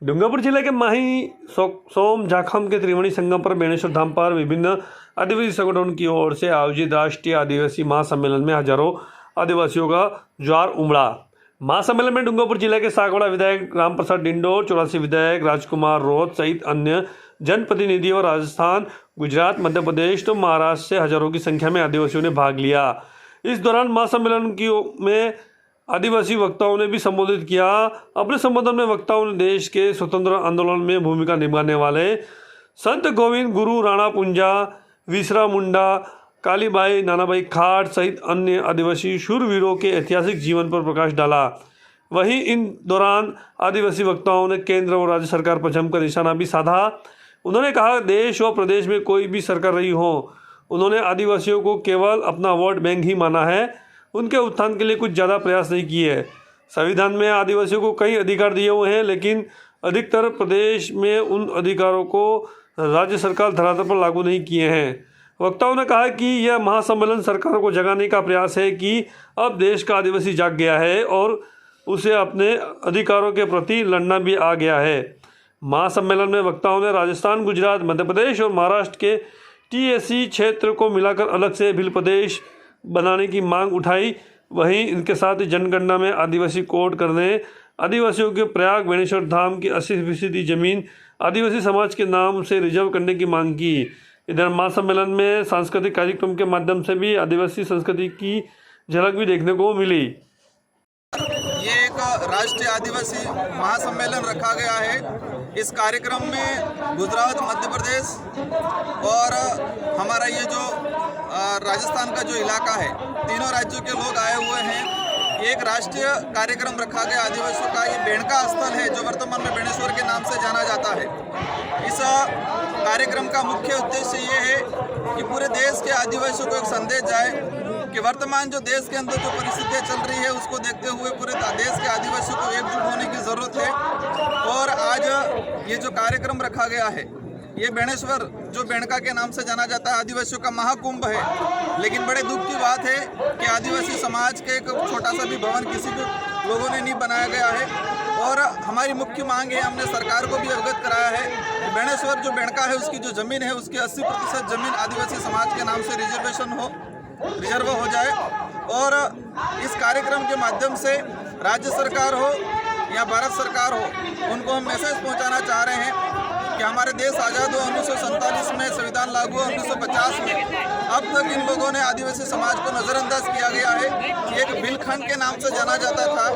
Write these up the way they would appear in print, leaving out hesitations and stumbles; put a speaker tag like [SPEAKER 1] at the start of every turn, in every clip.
[SPEAKER 1] डूंगरपुर जिले के माही सोम जाखम के त्रिवेणी संगम पर बेणेश्वर धाम पर विभिन्न आदिवासी संगठनों की ओर से आयोजित राष्ट्रीय आदिवासी महासम्मेलन में हजारों आदिवासियों का ज्वार उमड़ा। महासम्मेलन में डूंगरपुर जिले के सागवाड़ा विधायक रामप्रसाद डिंडोर, चौरासी विधायक राजकुमार रोत सहित अन्य जनप्रतिनिधि और राजस्थान, गुजरात, मध्य प्रदेश तो महाराष्ट्र से हजारों की संख्या में आदिवासियों ने भाग लिया। इस दौरान महासम्मेलन में आदिवासी वक्ताओं ने भी संबोधित किया। अपने संबोधन में वक्ताओं ने देश के स्वतंत्र आंदोलन में भूमिका निभाने वाले संत गोविंद गुरु राणा पुंजा, विसरा मुंडा, कालीबाई, नानाबाई खाट सहित अन्य आदिवासी शूरवीरों के ऐतिहासिक जीवन पर प्रकाश डाला। वहीं इन दौरान आदिवासी वक्ताओं ने केंद्र और राज्य सरकार पर जमकर निशाना भी साधा। उन्होंने कहा, देश और प्रदेश में कोई भी सरकार रही हो, उन्होंने आदिवासियों को केवल अपना वोट बैंक ही माना है। उनके उत्थान के लिए कुछ ज़्यादा प्रयास नहीं किए। संविधान में आदिवासियों को कई अधिकार दिए हुए हैं, लेकिन अधिकतर प्रदेश में उन अधिकारों को राज्य सरकार धरातल पर लागू नहीं किए हैं। वक्ताओं ने कहा कि यह महासम्मेलन सरकारों को जगाने का प्रयास है कि अब देश का आदिवासी जाग गया है और उसे अपने अधिकारों के प्रति लड़ना भी आ गया है। महासम्मेलन में वक्ताओं ने राजस्थान, गुजरात, मध्य प्रदेश और महाराष्ट्र के टीएससी क्षेत्र को मिलाकर अलग से भिल प्रदेश बनाने की मांग उठाई। वहीं इनके साथ ही जनगणना में आदिवासी कोड करने, आदिवासियों के प्रयाग बेणेश्वर धाम की 80% जमीन आदिवासी समाज के नाम से रिजर्व करने की मांग की। इधर महासम्मेलन में सांस्कृतिक कार्यक्रम के माध्यम से भी आदिवासी संस्कृति की झलक भी देखने को मिली।
[SPEAKER 2] ये एक राष्ट्रीय आदिवासी महासम्मेलन रखा गया है। इस कार्यक्रम में गुजरात, मध्य प्रदेश और हमारा ये जो राजस्थान का जो इलाका है, तीनों राज्यों के लोग आए हुए हैं। एक राष्ट्रीय कार्यक्रम रखा गया आदिवासियों का। ये बेणका स्थल है जो वर्तमान में बेणेश्वर के नाम से जाना जाता है। इस कार्यक्रम का मुख्य उद्देश्य ये है कि पूरे देश के आदिवासियों को एक संदेश जाए कि वर्तमान जो देश के अंदर जो परिस्थितियाँ चल रही है उसको देखते हुए पूरे देश के आदिवासियों को एकजुट होने की ज़रूरत है। और आज ये जो कार्यक्रम रखा गया है, ये बेणेश्वर जो बेणका के नाम से जाना जाता है, आदिवासियों का महाकुंभ है। लेकिन बड़े दुख की बात है कि आदिवासी समाज के एक छोटा सा भी भवन किसी भी लोगों ने नहीं बनाया गया है। और हमारी मुख्य मांग है, हमने सरकार को भी अवगत कराया है कि बेणेश्वर जो बेणका है उसकी जो ज़मीन है उसकी 80% ज़मीन आदिवासी समाज के नाम से रिजर्व हो जाए। और इस कार्यक्रम के माध्यम से राज्य सरकार हो या भारत सरकार हो, उनको हम मैसेज पहुंचाना चाह रहे हैं कि हमारे देश आज़ाद हुआ 1947 में, संविधान लागू हुआ 1950 में। अब तक इन लोगों ने आदिवासी समाज को नज़रअंदाज किया गया है। एक भिलखंड के नाम से जाना जाता था,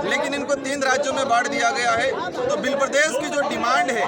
[SPEAKER 2] लेकिन इनको 3 राज्यों में बांट दिया गया है। तो भिल प्रदेश की जो डिमांड है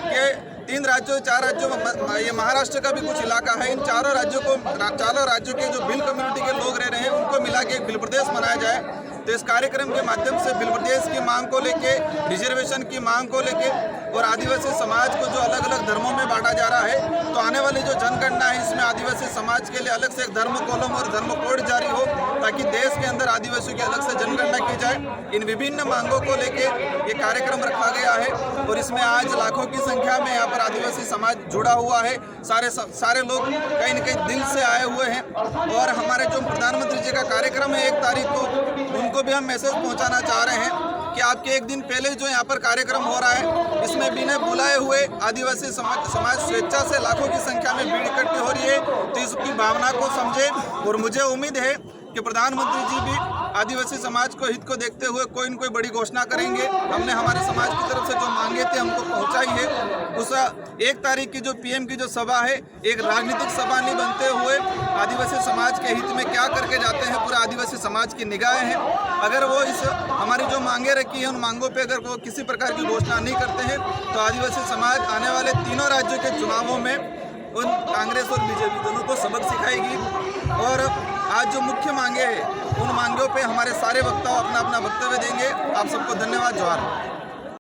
[SPEAKER 2] कि 3 राज्यों 4 राज्यों में, ये महाराष्ट्र का भी कुछ इलाका है, इन चारों राज्यों के जो भिल कम्युनिटी के लोग रह रहे हैं उनको मिला के एक भिल प्रदेश बनाया जाए। तो इस कार्यक्रम के माध्यम से भिल प्रदेश की मांग को लेके, रिजर्वेशन की मांग को लेके और आदिवासी समाज को जो अलग अलग धर्मों में बांटा जा रहा है, तो आने वाली जो जनगणना है इसमें आदिवासी समाज के लिए अलग से एक धर्म कॉलम और धर्म कोड जारी हो, ताकि देश के अंदर आदिवासियों की अलग से जनगणना की जाए। इन विभिन्न मांगों को लेके ये कार्यक्रम रखा गया है और इसमें आज लाखों की संख्या में यहाँ पर आदिवासी समाज जुड़ा हुआ है। सारे लोग कहीं न कहीं दिल से आए हुए हैं। और हमारे जो प्रधानमंत्री जी का कार्यक्रम है 1 तारीख को, उनको भी हम मैसेज पहुंचाना चाह रहे हैं कि आपके 1 दिन पहले जो यहाँ पर कार्यक्रम हो रहा है, इसमें बिना बुलाए हुए आदिवासी समाज स्वेच्छा से लाखों की संख्या में भीड़ इकट्ठी हो रही है। तो इसकी भावना को समझें और मुझे उम्मीद है कि प्रधानमंत्री जी भी आदिवासी समाज को हित को देखते हुए कोई न कोई बड़ी घोषणा करेंगे। हमने हमारे समाज की तरफ से जो मांगे थे हमको पहुंचाई है। उस 1 तारीख की जो पीएम की जो सभा है, एक राजनीतिक सभा नहीं बनते हुए आदिवासी समाज के हित में क्या करके जाते हैं, पूरा आदिवासी समाज की निगाहें हैं। अगर वो इस हमारी जो मांगे रखी है उन मांगों पे अगर वो किसी प्रकार की घोषणा नहीं करते हैं, तो आदिवासी समाज आने वाले तीनों राज्यों के चुनावों में उन कांग्रेस और बीजेपी दोनों को सबक सिखाएगी। और आज जो मुख्य मांगे हैं उन मांगों पे हमारे सारे वक्ता अपना अपना वक्तव्य देंगे। आप सबको धन्यवाद। जोहार।